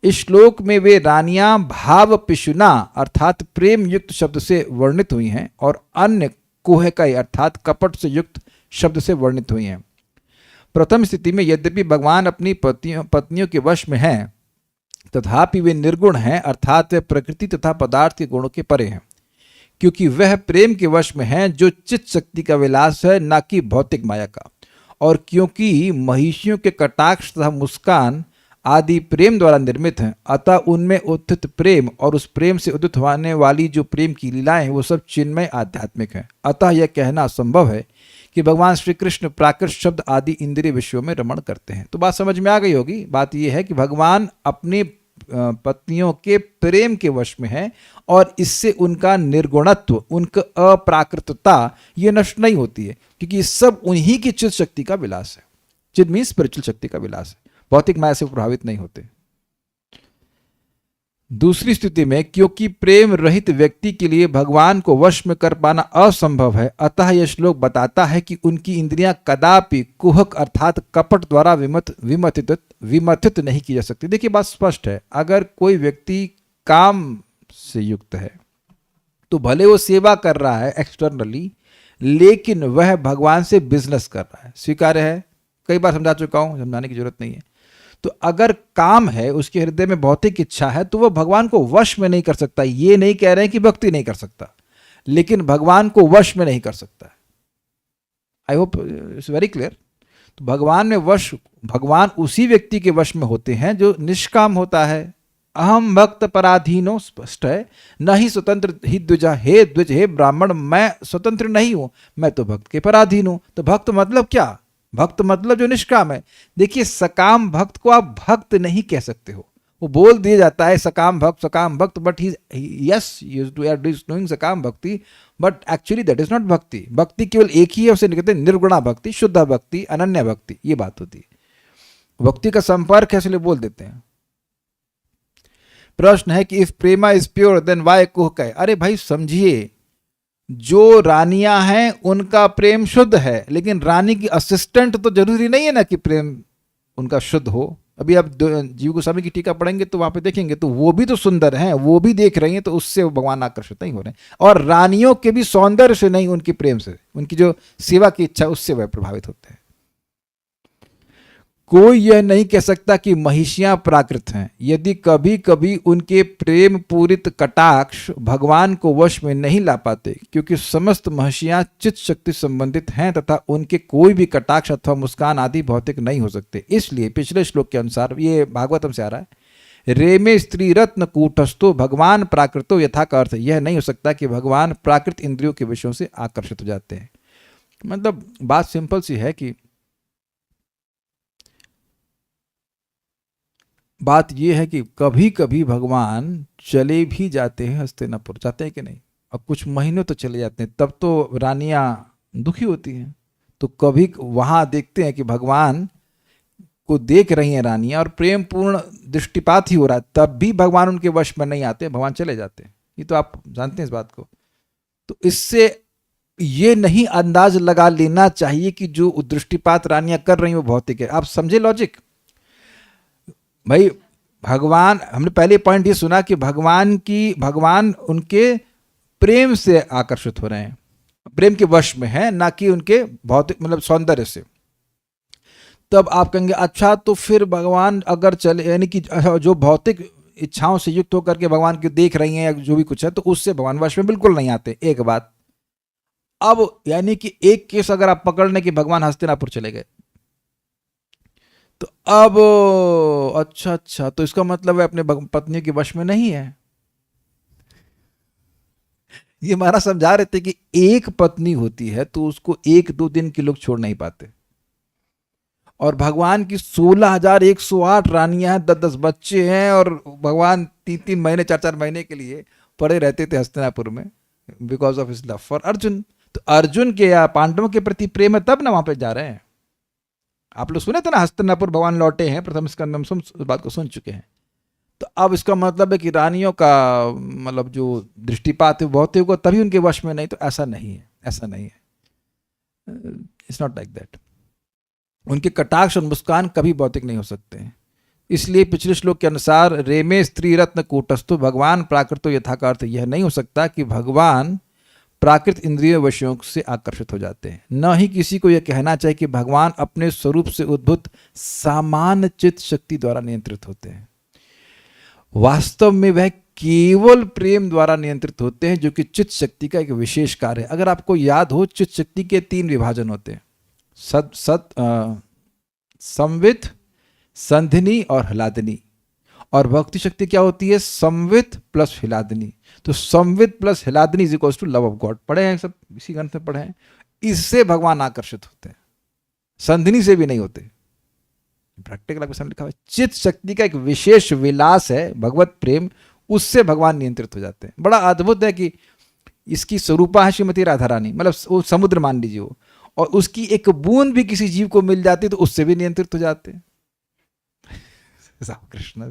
इस श्लोक में वे रानियां भाव पिशुना अर्थात प्रेम युक्त शब्द से वर्णित हुई हैं, और अन्य कुहकई अर्थात कपट से युक्त शब्द से वर्णित हुई हैं। प्रथम स्थिति में यद्यपि भगवान अपनी पत्नियों के वश में हैं, तथापि वे निर्गुण हैं, अर्थात वे प्रकृति तथा पदार्थ के गुणों के परे हैं, क्योंकि वह प्रेम के वश में हैं जो चित्त शक्ति का विलास है, न कि भौतिक माया का। और क्योंकि महिषियों के कटाक्ष तथा मुस्कान आदि प्रेम द्वारा निर्मित हैं, अतः उनमें उत्थित प्रेम और उस प्रेम से उदित होने वाली जो प्रेम की लीलाएं वो सब चिन्मय आध्यात्मिक हैं। अतः यह कहना असंभव है कि भगवान श्री कृष्ण प्राकृत शब्द आदि इंद्रिय विषयों में रमण करते हैं। तो बात समझ में आ गई होगी। बात यह है कि भगवान अपनी पत्नियों के प्रेम के वश में है, और इससे उनका निर्गुणत्व, उनका अप्राकृतता ये नष्ट नहीं होती है, क्योंकि ये सब उन्हीं की चित्त शक्ति का विलास है। चित्त मीन्स स्पिरिचुअल शक्ति का विलास है, भौतिक माया से प्रभावित नहीं होते। दूसरी स्थिति में क्योंकि प्रेम रहित व्यक्ति के लिए भगवान को वश में कर पाना असंभव है, अतः यह श्लोक बताता है कि उनकी इंद्रियां कदापि कुहक अर्थात कपट द्वारा विमथित नहीं की जा सकती। देखिए बात स्पष्ट है, अगर कोई व्यक्ति काम से युक्त है तो भले वो सेवा कर रहा है एक्सटर्नली, लेकिन वह भगवान से बिजनेस कर रहा है, स्वीकार्य है, कई बार समझा चुका हूं, समझाने की जरूरत नहीं है। तो अगर काम है, उसके हृदय में भौतिक इच्छा है, तो वह भगवान को वश में नहीं कर सकता। ये नहीं कह रहे हैं कि भक्ति नहीं कर सकता, लेकिन भगवान को वश में नहीं कर सकता। I hope it's very clear. तो भगवान उसी व्यक्ति के वश में होते हैं जो निष्काम होता है। अहम भक्त पराधीनो, स्पष्ट है, न ही स्वतंत्र ही द्विजा, हे द्विज हे ब्राह्मण, मैं स्वतंत्र नहीं हूं, मैं तो भक्त के पराधीन हूं। तो भक्त मतलब क्या? भक्त मतलब जो निष्काम है। देखिए सकाम भक्त को आप भक्त नहीं कह सकते हो, वो बोल दिया जाता है सकाम भक्त, but he yes we are doing सकाम भक्ति, but actually that is not भक्ति। भक्ति केवल एक ही है, उसे कहते हैं निर्गुणा भक्ति, शुद्ध भक्ति, अनन्य भक्ति, ये बात होती है। भक्ति का संपर्क है इसलिए बोल देते हैं। प्रश्न है कि if prema is pure then why कुह कहे। अरे भाई समझिए, जो रानियां हैं उनका प्रेम शुद्ध है, लेकिन रानी की असिस्टेंट तो जरूरी नहीं है ना कि प्रेम उनका शुद्ध हो। अभी आप जीव गोस्वामी की टीका पढ़ेंगे तो वहां पे देखेंगे तो वो भी तो सुंदर हैं, वो भी देख रही हैं, तो उससे भगवान आकर्षित नहीं हो रहे हैं। और रानियों के भी सौंदर्य से नहीं, उनकी प्रेम से, उनकी जो सेवा की इच्छा उससे वह प्रभावित होते हैं। कोई यह नहीं कह सकता कि महिषियां प्राकृत हैं, यदि कभी कभी उनके प्रेम पूरित कटाक्ष भगवान को वश में नहीं ला पाते, क्योंकि समस्त महिषियां चित्त शक्ति संबंधित हैं तथा उनके कोई भी कटाक्ष अथवा मुस्कान आदि भौतिक नहीं हो सकते। इसलिए पिछले श्लोक के अनुसार, ये भागवतम से आ रहा है, रेमे स्त्री रत्न कूटस्थो भगवान प्राकृतो यथा का अर्थ यह नहीं हो सकता कि भगवान प्राकृत इंद्रियों के विषयों से आकर्षित हो जाते हैं। मतलब बात सिंपल सी है कि बात यह है कि कभी कभी भगवान चले भी जाते हैं, हस्तिनापुर जाते हैं कि नहीं, अब कुछ महीनों तो चले जाते हैं, तब तो रानियां दुखी होती हैं। तो कभी वहां देखते हैं कि भगवान को देख रही हैं रानियां और प्रेम पूर्ण दृष्टिपात ही हो रहा है, तब भी भगवान उनके वश में नहीं आते, भगवान चले जाते हैं। ये तो आप जानते हैं इस बात को। तो इससे ये नहीं अंदाज लगा लेना चाहिए कि जो दृष्टिपात रानियां कर रही हैं वो भौतिक है। आप समझे लॉजिक? भाई भगवान, हमने पहले पॉइंट ये सुना कि भगवान उनके प्रेम से आकर्षित हो रहे हैं, प्रेम के वश में है, ना कि उनके भौतिक मतलब सौंदर्य से। तब आप कहेंगे अच्छा तो फिर भगवान अगर चले, यानी कि जो भौतिक इच्छाओं से युक्त होकर के भगवान को देख रही हैं या जो भी कुछ है, तो उससे भगवान वश में बिल्कुल नहीं आते। एक बात। अब यानी कि एक केस अगर आप पकड़ लें कि भगवान हस्तिनापुर चले गए, तो अब अच्छा तो इसका मतलब है अपने पत्नी के वश में नहीं है। ये महाराज समझा रहे थे कि एक पत्नी होती है तो उसको 1-2 दिन के लोग छोड़ नहीं पाते, और भगवान की 16,108 रानियां हैं, 10-10 बच्चे हैं, और भगवान 3-3 महीने 4-4 महीने के लिए पड़े रहते थे हस्तिनापुर में because of his love for Arjun. तो अर्जुन के या पांडवों के प्रति प्रेम है तब ना वहां पे जा रहे हैं। आप लोग सुने थे ना हस्तिनापुर भगवान लौटे हैं, प्रथम स्कंद में उस बात को सुन चुके हैं। तो अब इसका मतलब है कि रानियों का मतलब जो दृष्टिपात है बहुत होगा, तभी उनके वश में नहीं। तो ऐसा नहीं है, ऐसा नहीं है, इट्स नॉट लाइक दैट। उनके कटाक्ष और मुस्कान कभी भौतिक नहीं हो सकते हैं। इसलिए पिछले श्लोक के अनुसार रेमे स्त्री रत्न कूटस्थु भगवान प्राकृतो यथा का अर्थ यह नहीं हो सकता कि भगवान प्राकृत इंद्रिय विषयों से आकर्षित हो जाते हैं। न ही किसी को यह कहना चाहिए कि भगवान अपने स्वरूप से उद्भूत सामान्य चित्त शक्ति द्वारा नियंत्रित होते हैं। वास्तव में वह केवल प्रेम द्वारा नियंत्रित होते हैं, जो कि चित्त शक्ति का एक विशेष कार्य है। अगर आपको याद हो, चित्त शक्ति के 3 विभाजन होते हैं, संवित, संधिनी और हलादनी। और भक्ति शक्ति क्या होती है? संवित प्लस हिलादनी। तो संवित प्लस हिलादनी is equals to love of God. पढ़े हैं सब, इसी ग्रंथ में पढ़े हैं। इससे भगवान आकर्षित होते हैं, संधिनी से भी नहीं होते। प्रैक्टिकल आपके सामने लिखा हुआ है, चित्त शक्ति का एक विशेष विलास है भगवत प्रेम, उससे भगवान नियंत्रित हो जाते हैं। बड़ा अद्भुत है कि इसकी स्वरूपा है श्रीमती राधा रानी, मतलब वो समुद्र मान लीजिए वो, और उसकी एक बूंद भी किसी जीव को मिल जाती तो उससे भी नियंत्रित हो जाते हैं। कृष्ण,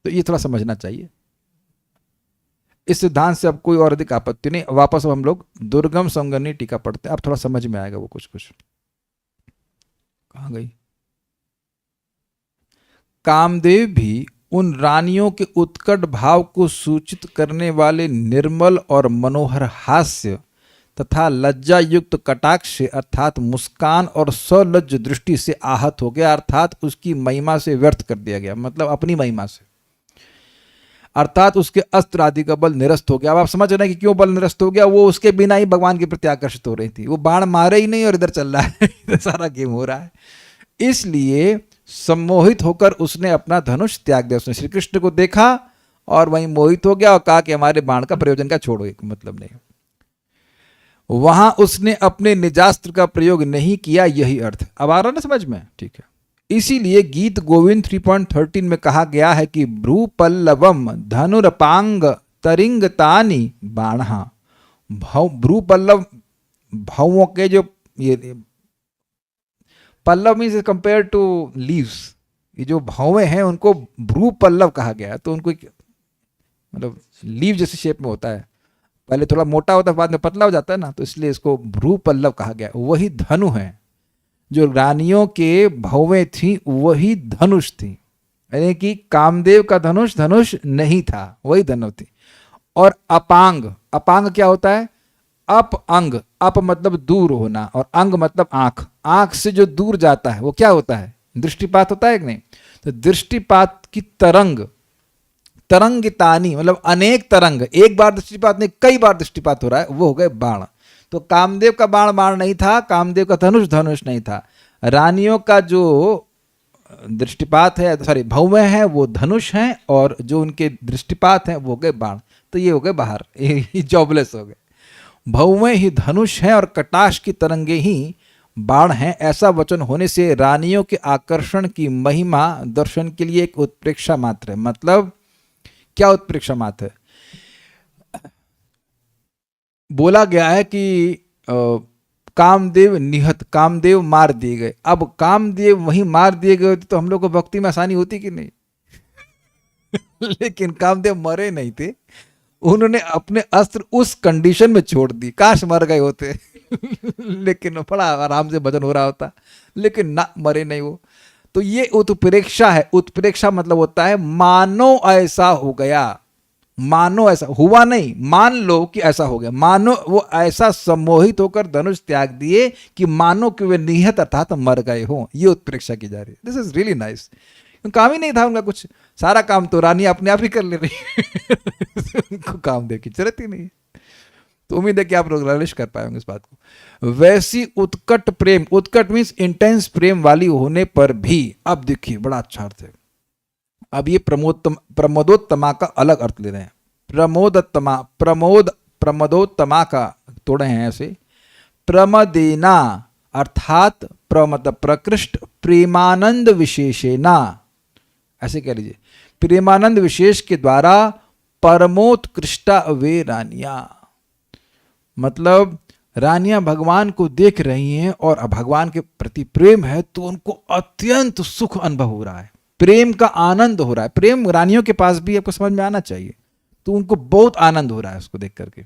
तो ये थोड़ा समझना चाहिए। इस सिद्धांत से अब कोई और अधिक आपत्ति नहीं। वापस अब हम लोग दुर्गम संगनी टीका पढ़ते हैं, अब थोड़ा समझ में आएगा वो कुछ। कहां गई? कामदेव भी उन रानियों के उत्कट भाव को सूचित करने वाले निर्मल और मनोहर हास्य तथा लज्जा युक्त कटाक्ष से अर्थात मुस्कान और सलज्ज दृष्टि से आहत हो गया, अर्थात उसकी महिमा से व्यर्थ कर दिया गया, मतलब अपनी महिमा से, अर्थात उसके अस्त्र आदि का बल निरस्त हो गया। अब आप समझ रहे हैं कि क्यों बल निरस्त हो गया? वो उसके बिना ही भगवान के प्रति आकर्षित हो रही थी, वो बाण मारे ही नहीं और इधर चल रहा है, इधर सारा गेम हो रहा है। इसलिए सम्मोहित होकर उसने अपना धनुष त्याग दिया। उसने श्री कृष्ण को देखा और वहीं मोहित हो गया और कहा कि हमारे बाण का प्रयोजन का छोड़ो, एक मतलब नहीं। वहां उसने अपने निजास्त्र का प्रयोग नहीं किया, यही अर्थ। अब आ रहा ना समझ में? ठीक है। इसीलिए गीत गोविंद 3.13 में कहा गया है कि भ्रू पल्लवम धनुरपांग तरिंगतानी बाणहा। भ्रू पल्लव, भावों के जो ये पल्लव मीन्स कंपेयर टू लीव्स, ये जो भावें हैं उनको भ्रू पल्लव कहा गया है। तो उनको मतलब लीव जैसी शेप में होता है, पहले थोड़ा मोटा होता है बाद में पतला हो जाता है ना, तो इसलिए इसको भ्रू पल्लव कहा गया। वही धनु है, जो रानियों के भवें थी वही धनुष थी, यानी कि कामदेव का धनुष धनुष नहीं था, वही धनु थी। और अपांग, अपांग क्या होता है? अप अंग, अप मतलब दूर होना और अंग मतलब आंख। आंख से जो दूर जाता है वो क्या होता है? दृष्टिपात होता है कि नहीं? तो दृष्टिपात की तरंग, तरंगितानी मतलब अनेक तरंग, एक बार दृष्टिपात नहीं कई बार दृष्टिपात हो रहा है, वो हो गए बाण। तो कामदेव का बाण बाण नहीं था, कामदेव का धनुष धनुष नहीं था। रानियों का जो दृष्टिपात है, सॉरी भौवें हैं वो धनुष हैं, और जो उनके दृष्टिपात हैं वो हो गए बाण। तो ये हो गए बाहर, ये जॉबलेस हो गए। भौवें ही धनुष हैं और कटाक्ष की तरंगे ही बाण हैं। ऐसा वचन होने से रानियों के आकर्षण की महिमा दर्शन के लिए एक उत्प्रेक्षा मात्र है। मतलब क्या उत्प्रेक्षा मात्र है? बोला गया है कि कामदेव निहत, कामदेव मार दिए गए। अब कामदेव वहीं मार दिए गए होते तो हम लोग को भक्ति में आसानी होती कि नहीं? लेकिन कामदेव मरे नहीं थे, उन्होंने अपने अस्त्र उस कंडीशन में छोड़ दी। काश मर गए होते लेकिन बड़ा आराम से भजन हो रहा होता, लेकिन ना, मरे नहीं वो। तो ये उत्प्रेक्षा है। उत्प्रेक्षा मतलब होता है मानो ऐसा हो गया, मानो ऐसा हुआ नहीं, मान लो कि ऐसा हो गया, मानो वो ऐसा सम्मोहित होकर धनुष त्याग दिए कि मानो कि वे निहत अर्थात मर गए हों। ये उत्प्रेक्षा की जा रही है। This is really nice. काम ही नहीं था उनका कुछ, सारा काम तो रानी अपने आप ही कर ले रही उनको काम दे की जरूरत ही नहीं है। तो उम्मीद है कि आप लोग रियलाइज कर पाएंगे इस बात को। वैसी उत्कट प्रेम, उत्कट मीन्स इंटेंस प्रेम वाली होने पर भी, अब देखिए बड़ा अच्छा अर्थ है। अब ये प्रमोदोत्तमा का अलग अर्थ ले रहे हैं। प्रमोदोत्तमा, प्रमोदोत्तमा का तोड़े हैं ऐसे, प्रमदेना अर्थात प्रकृष्ट प्रेमानंद विशेषेना, ऐसे कह लीजिए, प्रेमानंद विशेष के द्वारा परमोत्कृष्टा वे रानियां। मतलब रानियां भगवान को देख रही हैं और भगवान के प्रति प्रेम है तो उनको अत्यंत सुख अनुभव हो रहा है, प्रेम का आनंद हो रहा है। प्रेम रानियों के पास भी आपको समझ में आना चाहिए, तो उनको बहुत आनंद हो रहा है उसको देख करके,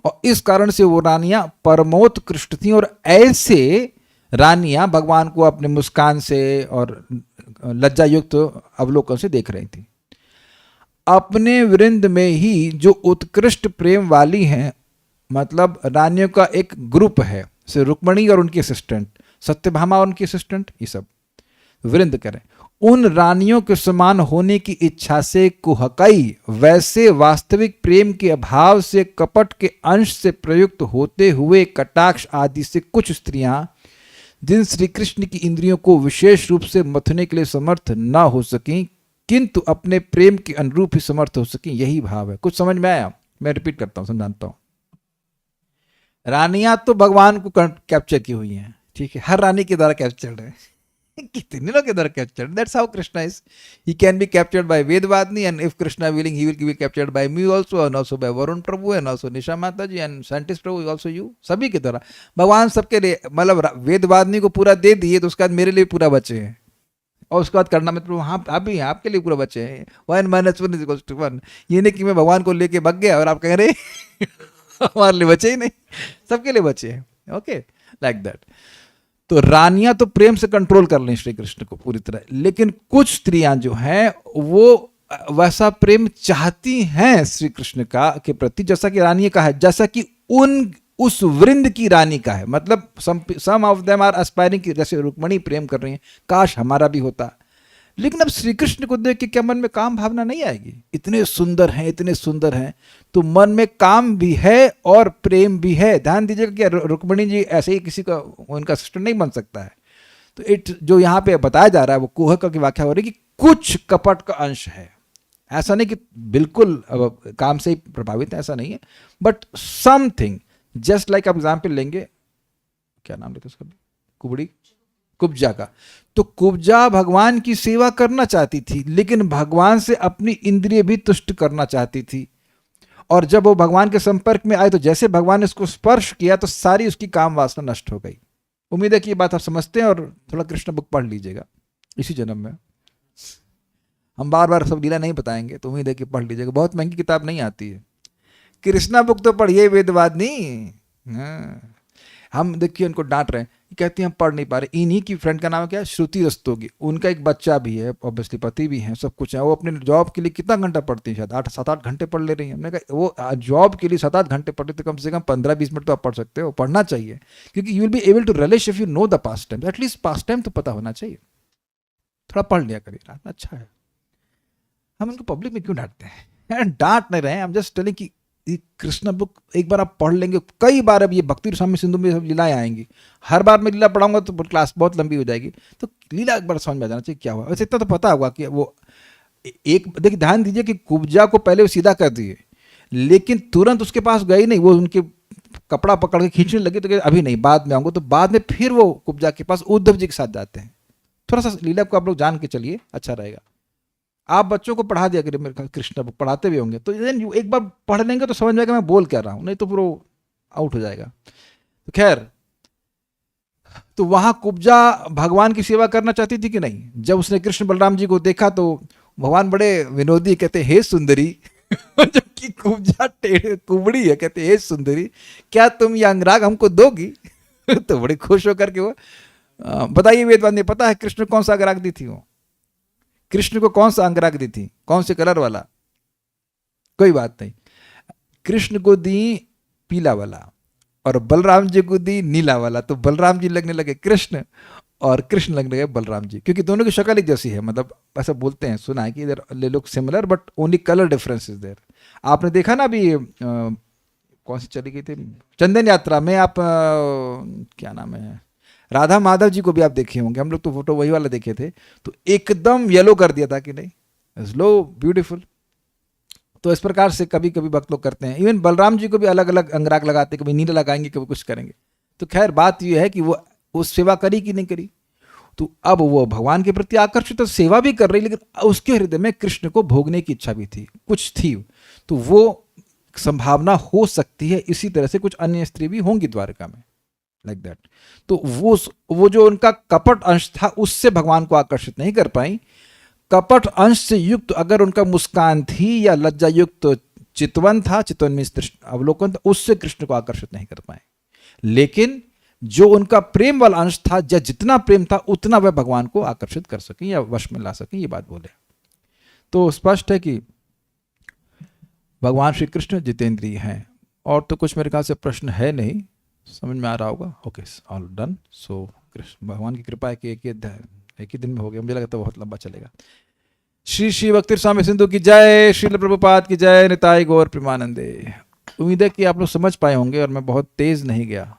और इस कारण से वो रानियां परमोत्कृष्ट थी। और ऐसे रानियां भगवान को अपने मुस्कान से और लज्जा युक्त अवलोकन से देख रही थी। अपने वृंद में ही जो उत्कृष्ट प्रेम वाली हैं, मतलब रानियों का एक ग्रुप है, जैसे रुक्मणी और उनकी असिस्टेंट, सत्यभामा और उनकी असिस्टेंट, ये सब वृंद करें, उन रानियों के समान होने की इच्छा से कुहकई, वैसे वास्तविक प्रेम के अभाव से कपट के अंश से प्रयुक्त होते हुए कटाक्ष आदि से कुछ स्त्रियां, जिन श्री कृष्ण की इंद्रियों को विशेष रूप से मथने के लिए समर्थ न हो सकें, किंतु अपने प्रेम के अनुरूप ही समर्थ हो सकें, यही भाव है। कुछ समझ में आया? मैं रिपीट करता हूं, समझाता हूं। रानियां तो भगवान को कैप्चर की हुई हैं, ठीक है, हर रानी के द्वारा कैप्चर्ड है, कितने लोग के द्वारा captured. That's how Krishna is. He can be captured by Vedavadini, and if Krishna willing he will be captured by me also, and also by Varun Prabhu, and also Nisha Mata ji, and scientist Prabhu, also you. सभी की तरह भगवान सबके लिए, मतलब वेदवादिनी को पूरा दे दिए तो उसके बाद मेरे लिए पूरा बचे हैं, और उसके बाद करना मतलब हाँ आप भी हैं, आपके लिए पूरा बचे हैं। 1 - 1 = 1। ये नहीं कि मैं भगवान को लेके भाग गया और आप कह रहे हमारे लिए बचे ही नहीं, सबके लिए बचे हैं। Okay, like that. तो रानियां तो प्रेम से कंट्रोल कर लें श्री कृष्ण को पूरी तरह, लेकिन कुछ स्त्रियां जो हैं वो वैसा प्रेम चाहती हैं श्री कृष्ण का के प्रति, जैसा कि रानी का है, जैसा कि उस वृंद की रानी का है। मतलब सम ऑफ देम आर एस्पायरिंग, जैसे रुक्मणी प्रेम कर रही हैं, काश हमारा भी होता। लेकिन अब श्री कृष्ण को देख के क्या मन में काम भावना नहीं आएगी? इतने सुंदर हैं, इतने सुंदर हैं, तो मन में काम भी है और प्रेम भी है। ध्यान दीजिएगा कि रुक्मणी जी ऐसे ही किसी का उनका सिस्टर नहीं बन सकता है। तो जो यहाँ पे बताया जा रहा है वो कुहक की व्याख्या हो रही है कि कुछ कपट का अंश है। ऐसा नहीं कि बिल्कुल काम से ही प्रभावित है, ऐसा नहीं है, बट समथिंग, जस्ट लाइक आप एग्जाम्पल लेंगे, क्या नाम लेते उसका, कुब्जा का। तो कुब्जा भगवान की सेवा करना चाहती थी, लेकिन भगवान से अपनी इंद्रिय भी तुष्ट करना चाहती थी। और जब वो भगवान के संपर्क में आए तो जैसे भगवान ने उसको स्पर्श किया तो सारी उसकी काम वासना नष्ट हो गई। उम्मीद है कि ये बात आप समझते हैं, और थोड़ा कृष्ण बुक पढ़ लीजिएगा इसी जन्म में। हम बार बार सब लीला नहीं बताएंगे, तो उम्मीद है कि पढ़ लीजिएगा। बहुत महंगी किताब नहीं आती है, कृष्णा बुक तो पढ़िए, वेदवाद नहीं। हाँ, हम देखिए उनको डांट रहे हैं, कहती हैं हम पढ़ नहीं पा रहे। इन्हीं की फ्रेंड का नाम क्या है, श्रुति रस्तोगी, उनका एक बच्चा भी है, ऑब्वियसली पति भी है, सब कुछ है। वो अपने जॉब के लिए कितना घंटा पढ़ती है, शायद 7-8 घंटे पढ़ ले रही है। हमने कहा वो जॉब के लिए 7-8 घंटे पढ़ते तो कम से कम 15-20 मिनट तो आप पढ़ सकते हो, पढ़ना चाहिए, क्योंकि you will be able to relish if you know the past time. At least past time तो पता होना चाहिए, थोड़ा पढ़ लिया करिए, अच्छा है। हम उनको पब्लिक में क्यों डांटते हैं? डांट नहीं रहे हैं, हम जस्ट टेलिंग कि कृष्ण बुक एक बार आप पढ़ लेंगे, कई बार अब ये भक्ति स्वामी सिंधु में सब लीलाएं आएंगी, हर बार मैं लीला पढ़ाऊंगा तो क्लास बहुत लंबी हो जाएगी, तो लीला एक बार समझ में आ जाना चाहिए क्या हुआ। वैसे इतना तो पता होगा कि वो एक, देखिए ध्यान दीजिए कि कुब्जा को पहले वो सीधा कर दिए, लेकिन तुरंत उसके पास गई नहीं, वो उनके कपड़ा पकड़ के खींचने लगे, तो अभी नहीं, बाद में आऊंगा। तो बाद में फिर वो कुब्जा के पास उद्धव जी के साथ जाते हैं। थोड़ा सा लीला को आप लोग जान के चलिए, अच्छा रहेगा। आप बच्चों को पढ़ा दिया करिए, मेरे कृष्ण बुक पढ़ाते भी होंगे, तो एक बार पढ़ लेंगे तो समझ में आएगा मैं बोल क्या रहा हूँ, नहीं तो फिर वो आउट हो जाएगा। तो खैर, तो वहां कुब्जा भगवान की सेवा करना चाहती थी कि नहीं? जब उसने कृष्ण बलराम जी को देखा तो भगवान बड़े विनोदी, कहते हे सुंदरी जबकि कुब्जा कुबड़ी है, कहते हे सुंदरी क्या तुम ये अंगराग हमको दोगी? तो बड़े खुश होकर के वो बताइए वेदवाद ने पता है कृष्ण कौन सा अंगराग दी थी? वो कृष्ण को कौन सा अंगराग दी थी? कौन से कलर वाला? कोई बात नहीं, कृष्ण को दी पीला वाला और बलराम जी को दी नीला वाला। तो बलराम जी लगने लगे कृष्ण और कृष्ण लगने लगे बलराम जी, क्योंकि दोनों की शक्ल एक जैसी है। मतलब ऐसा बोलते हैं, सुना है कि इधर ले look similar but only colour difference is there. आपने देखा ना अभी कौन सी चली गई थी चंदन यात्रा में, आप क्या नाम है, राधा माधव जी को भी आप देखे होंगे, हम लोग तो फोटो वही वाला देखे थे, तो एकदम येलो कर दिया था कि नहीं, लो ब्यूटीफुल। तो इस प्रकार से कभी कभी भक्त लोग करते हैं। इवन बलराम जी को भी अलग अलग अंगराग लगाते, कभी नीला लगाएंगे, कभी कुछ करेंगे। तो खैर बात यह है कि वो सेवा करी कि नहीं करी। तो अब वो भगवान के प्रति आकर्षित तो सेवा भी कर रही, लेकिन उसके हृदय में कृष्ण को भोगने की इच्छा भी थी, कुछ थी। तो वो संभावना हो सकती है इसी तरह से कुछ अन्य स्त्री भी होंगी द्वारका में, लाइक दैट। तो वो जो उनका कपट अंश था उससे भगवान को आकर्षित नहीं कर पाई। कपट अंश से युक्त अगर उनका मुस्कान थी या लज्जा युक्त चितवन था, चितवन में अवलोकन था, उससे कृष्ण को आकर्षित नहीं कर पाए। लेकिन जो उनका प्रेम वाला अंश था, या जितना प्रेम था उतना वह भगवान को आकर्षित कर सके या वश में ला सके, ये बात बोले। तो स्पष्ट है कि भगवान श्री कृष्ण जितेंद्रिय हैं। और तो कुछ मेरे ख्याल से प्रश्न है नहीं, समझ में आ रहा होगा। Okay, all done. So Krishna भगवान की कृपा है कि एक ही दिन में हो गया, मुझे लगा था बहुत लंबा चलेगा। श्री श्री भक्ति स्वामी सिंधु की जय, श्रील प्रभुपाद की जय, निताई गौर प्रेमानंदे। उम्मीद है कि आप लोग समझ पाए होंगे और मैं बहुत तेज नहीं गया।